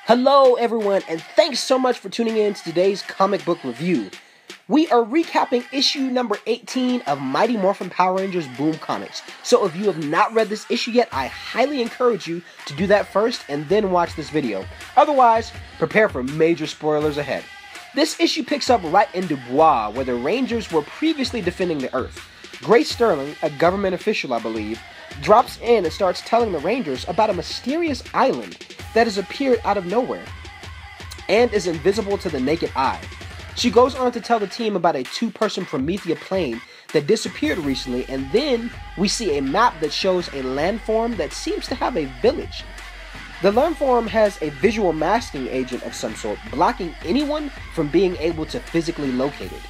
Hello everyone, and thanks so much for tuning in to today's comic book review. We are recapping issue number 18 of Mighty Morphin Power Rangers Boom Comics. So if you have not read this issue yet, I highly encourage you to do that first and then watch this video. Otherwise, prepare for major spoilers ahead. This issue picks up right in Dubois, where the Rangers were previously defending the Earth. Grace Sterling, a government official I believe, drops in and starts telling the Rangers about a mysterious island that has appeared out of nowhere and is invisible to the naked eye. She goes on to tell the team about a two-person Promethea plane that disappeared recently, and then we see a map that shows a landform that seems to have a village. The landform has a visual masking agent of some sort, blocking anyone from being able to physically locate it.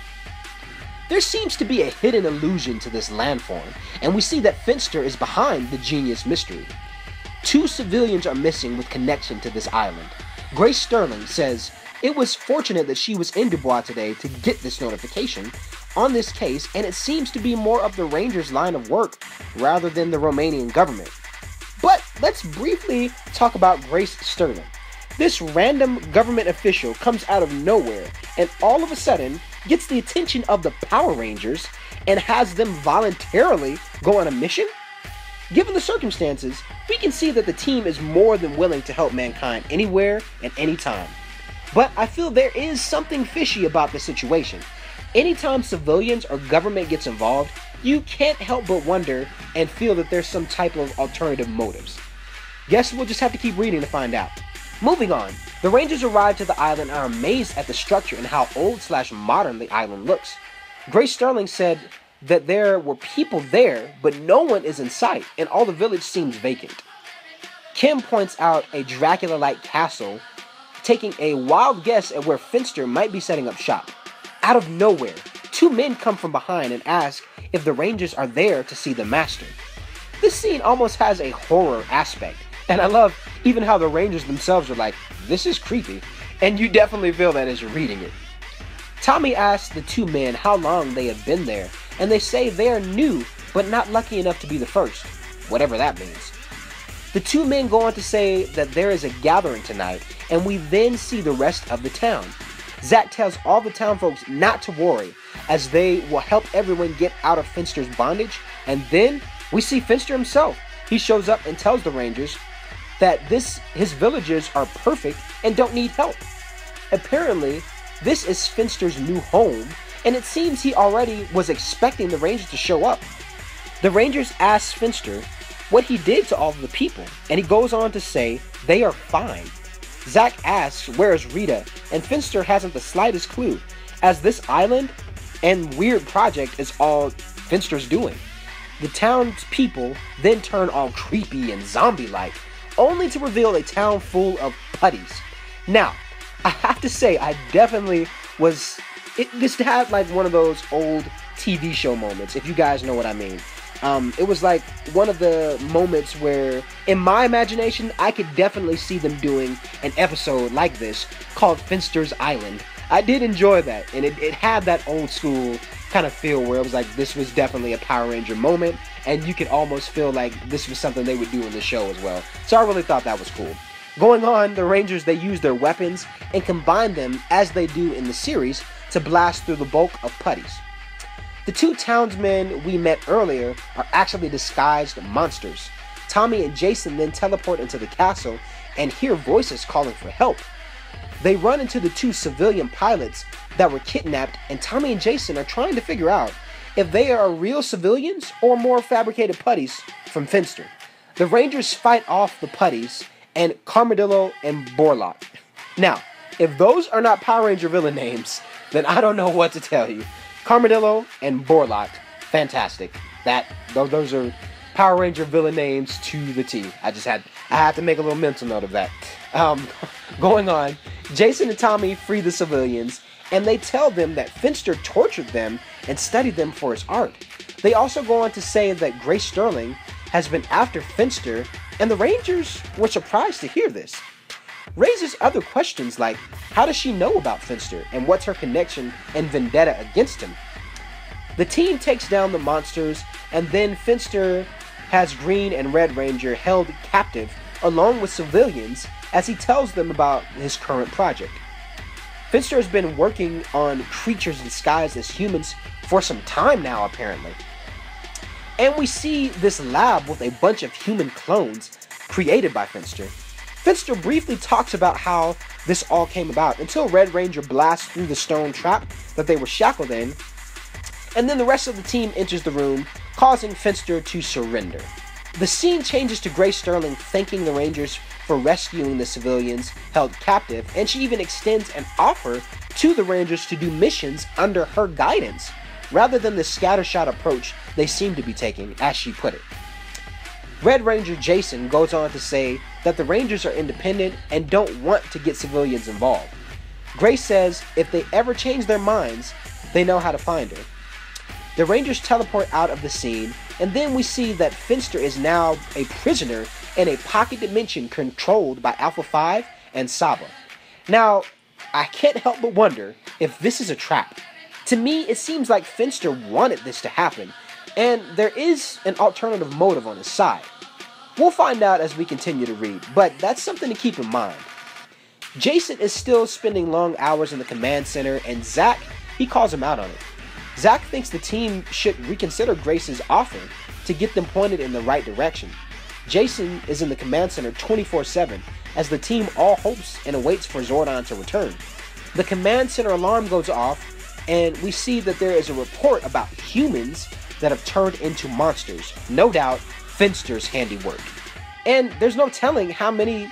There seems to be a hidden allusion to this landform, and we see that Finster is behind the genius mystery. Two civilians are missing with connection to this island. Grace Sterling says it was fortunate that she was in Dubois today to get this notification on this case, and it seems to be more of the Rangers' line of work rather than the Romanian government. But let's briefly talk about Grace Sterling. This random government official comes out of nowhere and all of a sudden gets the attention of the Power Rangers and has them voluntarily go on a mission? Given the circumstances, we can see that the team is more than willing to help mankind anywhere and anytime. But I feel there is something fishy about the situation. Anytime civilians or government gets involved, you can't help but wonder and feel that there's some type of alternative motives. Guess we'll just have to keep reading to find out. Moving on, the Rangers arrive to the island and are amazed at the structure and how old/modern the island looks. Grace Sterling said that there were people there, but no one is in sight, and all the village seems vacant. Kim points out a Dracula-like castle, taking a wild guess at where Finster might be setting up shop. Out of nowhere, two men come from behind and ask if the Rangers are there to see the Master. This scene almost has a horror aspect, and I love even how the Rangers themselves are like, this is creepy, and you definitely feel that as you're reading it. Tommy asks the two men how long they have been there, and they say they are new, but not lucky enough to be the first, whatever that means. The two men go on to say that there is a gathering tonight, and we then see the rest of the town. Zack tells all the town folks not to worry, as they will help everyone get out of Finster's bondage, and then we see Finster himself. He shows up and tells the Rangers that his villagers are perfect and don't need help. Apparently, this is Finster's new home, and it seems he already was expecting the Rangers to show up. The Rangers ask Finster what he did to all of the people, and he goes on to say they are fine. Zack asks where is Rita, and Finster hasn't the slightest clue, as this island and weird project is all Finster's doing. The townspeople then turn all creepy and zombie-like, only to reveal a town full of putties. Now, I have to say, I definitely was... This had like one of those old TV show moments, if you guys know what I mean. It was like one of the moments where, in my imagination, I could definitely see them doing an episode like this called Finster's Island. I did enjoy that, and it had that old school kind of feel where it was like this was definitely a Power Ranger moment, and you could almost feel like this was something they would do in the show as well. So I really thought that was cool. Going on, the Rangers, they use their weapons and combine them, as they do in the series, to blast through the bulk of putties. The two townsmen we met earlier are actually disguised monsters. Tommy and Jason then teleport into the castle and hear voices calling for help. They run into the two civilian pilots that were kidnapped, and Tommy and Jason are trying to figure out if they are real civilians or more fabricated putties from Finster. The Rangers fight off the putties and Carmadillo and Borlock. Now, if those are not Power Ranger villain names, then I don't know what to tell you. Carmadillo and Borlock, fantastic. Those are Power Ranger villain names to the T. I had to make a little mental note of that. Going on, Jason and Tommy free the civilians, and they tell them that Finster tortured them and studied them for his art. They also go on to say that Grace Sterling has been after Finster, and the Rangers were surprised to hear this. Raises other questions like, how does she know about Finster, and what's her connection and vendetta against him? The team takes down the monsters, and then Finster has Green and Red Ranger held captive along with civilians, as he tells them about his current project. Finster has been working on creatures disguised as humans for some time now, apparently. And we see this lab with a bunch of human clones created by Finster. Finster briefly talks about how this all came about until Red Ranger blasts through the stone trap that they were shackled in, and then the rest of the team enters the room, causing Finster to surrender. The scene changes to Grace Sterling thanking the Rangers for rescuing the civilians held captive, and she even extends an offer to the Rangers to do missions under her guidance, rather than the scattershot approach they seem to be taking, as she put it. Red Ranger Jason goes on to say that the Rangers are independent and don't want to get civilians involved. Grace says if they ever change their minds, they know how to find her. The Rangers teleport out of the scene, and then we see that Finster is now a prisoner in a pocket dimension controlled by Alpha 5 and Saba. Now, I can't help but wonder if this is a trap. To me, it seems like Finster wanted this to happen, and there is an alternative motive on his side. We'll find out as we continue to read, but that's something to keep in mind. Jason is still spending long hours in the command center, and Zach, he calls him out on it. Zach thinks the team should reconsider Grace's offer to get them pointed in the right direction. Jason is in the command center 24/7 as the team all hopes and awaits for Zordon to return. The command center alarm goes off, and we see that there is a report about humans that have turned into monsters. No doubt, Finster's handiwork. And there's no telling how many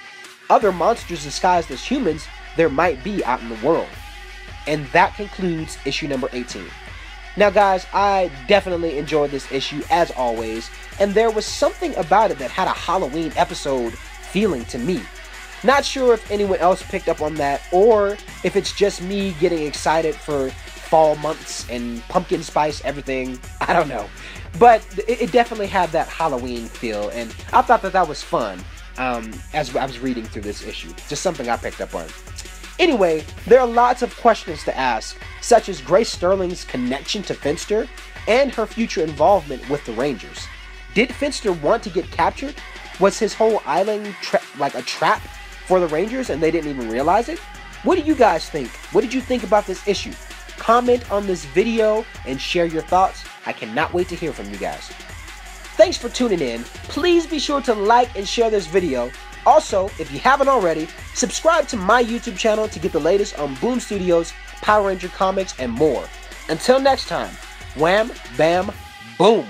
other monsters disguised as humans there might be out in the world. And that concludes issue number 18. Now guys, I definitely enjoyed this issue as always, and there was something about it that had a Halloween episode feeling to me. Not sure if anyone else picked up on that, or if it's just me getting excited for fall months and pumpkin spice everything. I don't know. But it definitely had that Halloween feel, and I thought that that was fun as I was reading through this issue. Just something I picked up on. Anyway, there are lots of questions to ask, such as Grace Sterling's connection to Finster and her future involvement with the Rangers. Did Finster want to get captured? Was his whole island like a trap for the Rangers and they didn't even realize it? What do you guys think? What did you think about this issue? Comment on this video and share your thoughts. I cannot wait to hear from you guys. Thanks for tuning in. Please be sure to like and share this video. Also, if you haven't already, subscribe to my YouTube channel to get the latest on Boom Studios, Power Ranger comics, and more. Until next time, wham, bam, boom.